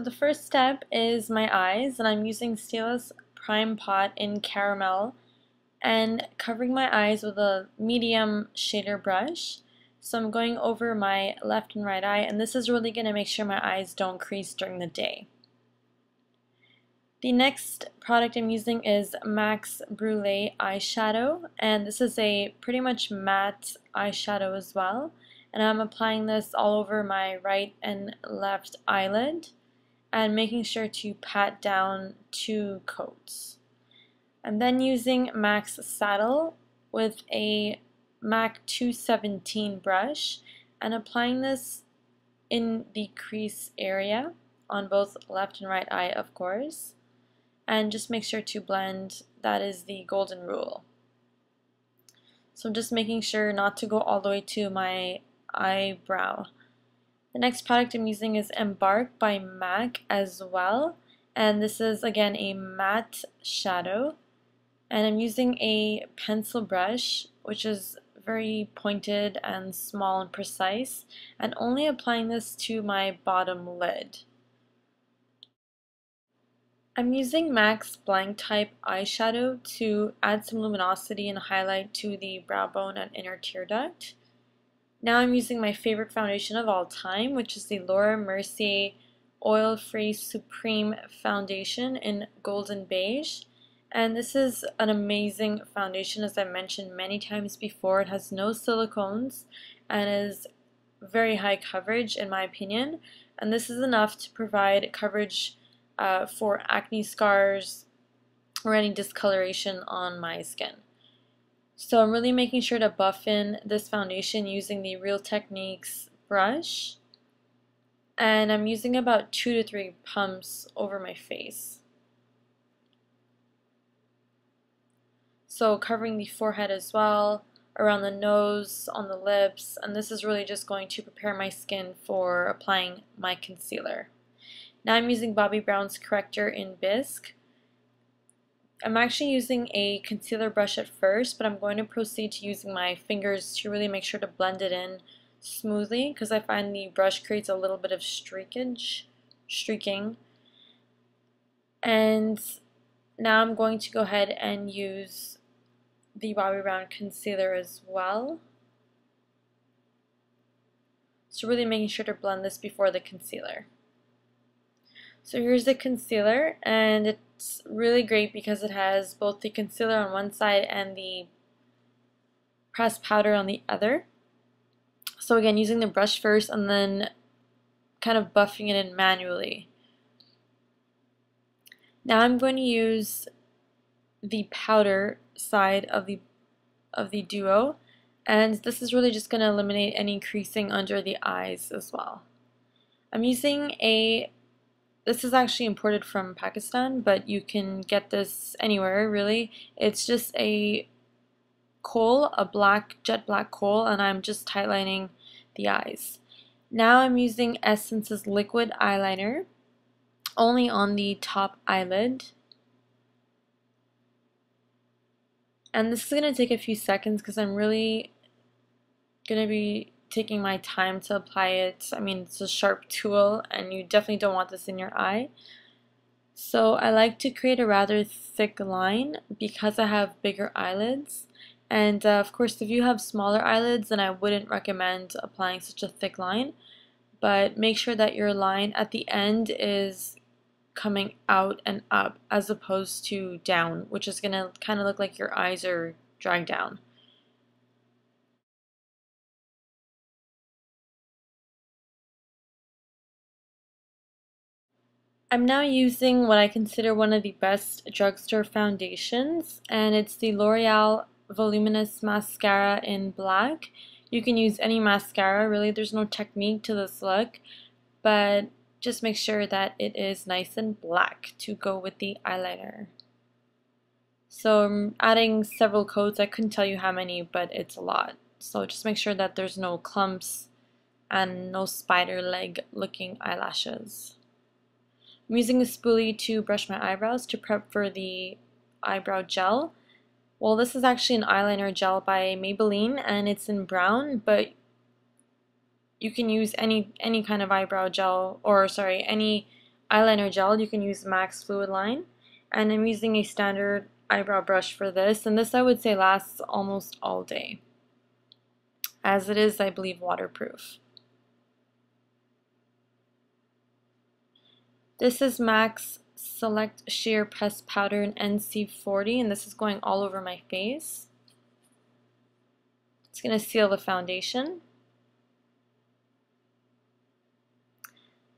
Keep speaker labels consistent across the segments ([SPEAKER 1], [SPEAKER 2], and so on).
[SPEAKER 1] the first step is my eyes, and I'm using Stila's Prime Pot in Caramel and covering my eyes with a medium shader brush. So I'm going over my left and right eye, and this is really going to make sure my eyes don't crease during the day. The next product I'm using is MAC's Brule eyeshadow, and this is a pretty much matte eyeshadow as well. And I'm applying this all over my right and left eyelid and making sure to pat down 2 coats. I'm then using MAC's Saddle with a MAC 217 brush and applying this in the crease area on both left and right eye, of course. And just make sure to blend. That is the golden rule. So I'm just making sure not to go all the way to my eyebrow. The next product I'm using is Embark by MAC as well, and this is again a matte shadow, and I'm using a pencil brush which is very pointed and small and precise, and only applying this to my bottom lid. I'm using MAC's Blanc Type eyeshadow to add some luminosity and highlight to the brow bone and inner tear duct. Now I'm using my favorite foundation of all time, which is the Mercier Oil-Free Supreme Foundation in Golden Beige. And this is an amazing foundation, as I've mentioned many times before. It has no silicones and is very high coverage in my opinion. And this is enough to provide coverage for acne scars or any discoloration on my skin. So I'm really making sure to buff in this foundation using the Real Techniques brush, and I'm using about 2 to 3 pumps over my face. So covering the forehead as well, around the nose, on the lips, and this is really just going to prepare my skin for applying my concealer. Now I'm using Bobbi Brown's Corrector in Bisque. I'm actually using a concealer brush at first, but I'm going to proceed to using my fingers to really make sure to blend it in smoothly, because I find the brush creates a little bit of streaking. And now I'm going to go ahead and use the Bobbi Brown concealer as well. So really making sure to blend this before the concealer. So here's the concealer, and it's really great because it has both the concealer on one side and the pressed powder on the other. So again, using the brush first and then kind of buffing it in manually. Now I'm going to use the powder side of the duo, and this is really just going to eliminate any creasing under the eyes as well. I'm using this is actually imported from Pakistan, but you can get this anywhere really. It's just a kohl, a jet black kohl, and I'm just tightlining the eyes. Now I'm using Essence's liquid eyeliner only on the top eyelid. And this is going to take a few seconds because I'm really going to be taking my time to apply it. I mean, it's a sharp tool and you definitely don't want this in your eye. So I like to create a rather thick line because I have bigger eyelids. And of course, if you have smaller eyelids, then I wouldn't recommend applying such a thick line. But make sure that your line at the end is coming out and up as opposed to down, which is going to kind of look like your eyes are dragged down. I'm now using what I consider one of the best drugstore foundations, and it's the L'Oreal Voluminous Mascara in black. You can use any mascara, really. There's no technique to this look, but just make sure that it is nice and black to go with the eyeliner. So I'm adding several coats. I couldn't tell you how many, but it's a lot. So just make sure that there's no clumps and no spider leg looking eyelashes. I'm using a spoolie to brush my eyebrows to prep for the eyebrow gel. Well, this is actually an eyeliner gel by Maybelline, and it's in brown, but you can use any kind of eyebrow gel, or sorry, any eyeliner gel, you can use MAC's Fluid Line. And I'm using a standard eyebrow brush for this, and this I would say lasts almost all day, as it is, I believe, waterproof. This is MAC's Select Sheer Press Powder in NC40, and this is going all over my face. It's going to seal the foundation.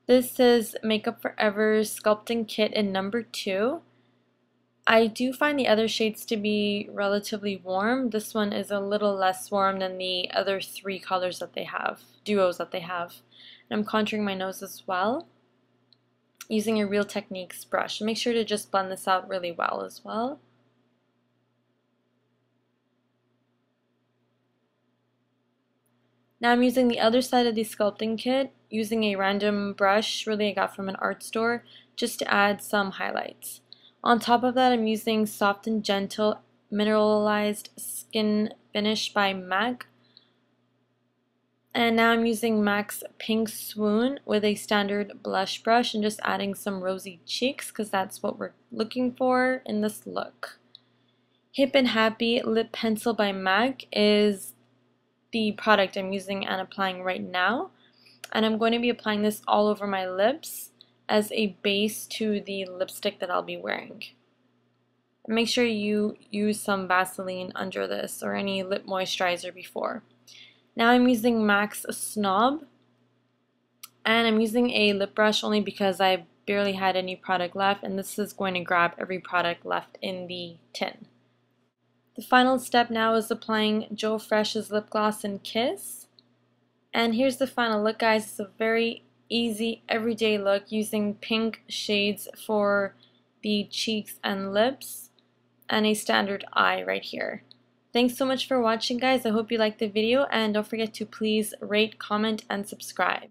[SPEAKER 1] This is Makeup Forever's Sculpting Kit in number 2. I do find the other shades to be relatively warm. This one is a little less warm than the other 3 colors that they have, duos that they have. And I'm contouring my nose as well, using a Real Techniques brush. Make sure to just blend this out really well as well. Now I'm using the other side of the sculpting kit, using a random brush, really I got from an art store, just to add some highlights. On top of that, I'm using Soft and Gentle Mineralized Skin Finish by MAC. And now I'm using MAC's Pink Swoon with a standard blush brush and just adding some rosy cheeks because that's what we're looking for in this look. Hip and Happy Lip Pencil by MAC is the product I'm using and applying right now. And I'm going to be applying this all over my lips as a base to the lipstick that I'll be wearing. Make sure you use some Vaseline under this or any lip moisturizer before. Now I'm using MAC's Snob, and I'm using a lip brush only because I barely had any product left, and this is going to grab every product left in the tin. The final step now is applying Joe Fresh's lip gloss in Kiss. And here's the final look, guys. It's a very easy everyday look using pink shades for the cheeks and lips and a standard eye right here. Thanks so much for watching, guys. I hope you liked the video, and don't forget to please rate, comment, and subscribe.